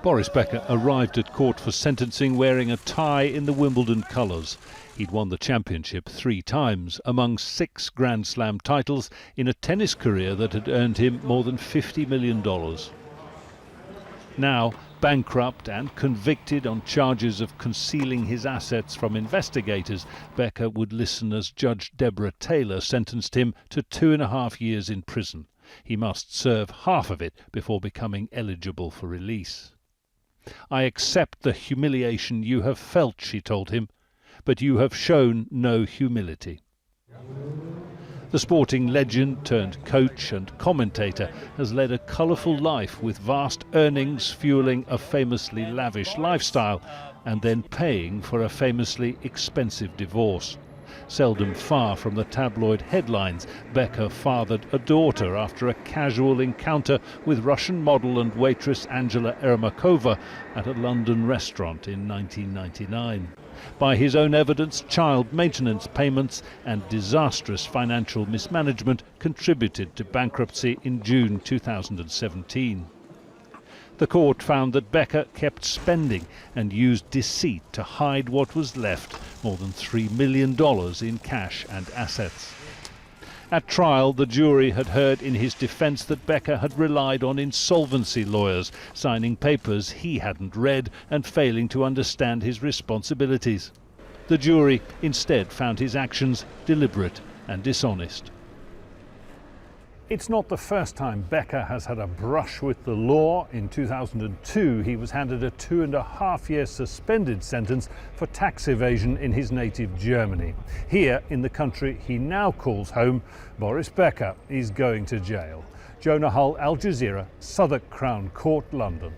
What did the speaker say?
Boris Becker arrived at court for sentencing wearing a tie in the Wimbledon colours. He'd won the championship 3 times, among 6 Grand Slam titles in a tennis career that had earned him more than $50 million. Now, bankrupt and convicted on charges of concealing his assets from investigators, Becker would listen as Judge Deborah Taylor sentenced him to 2.5 years in prison. He must serve half of it before becoming eligible for release. "I accept the humiliation you have felt," she told him, "but you have shown no humility." The sporting legend turned coach and commentator has led a colourful life with vast earnings fueling a famously lavish lifestyle and then paying for a famously expensive divorce. Seldom far from the tabloid headlines, Becker fathered a daughter after a casual encounter with Russian model and waitress Angela Ermakova at a London restaurant in 1999. By his own evidence, child maintenance payments and disastrous financial mismanagement contributed to bankruptcy in June 2017. The court found that Becker kept spending and used deceit to hide what was left, more than $3 million in cash and assets. At trial, the jury had heard in his defence that Becker had relied on insolvency lawyers, signing papers he hadn't read and failing to understand his responsibilities. The jury instead found his actions deliberate and dishonest. It's not the first time Becker has had a brush with the law. In 2002, he was handed a 2.5-year suspended sentence for tax evasion in his native Germany. Here, in the country he now calls home, Boris Becker is going to jail. Jonah Hull, Al Jazeera, Southwark Crown Court, London.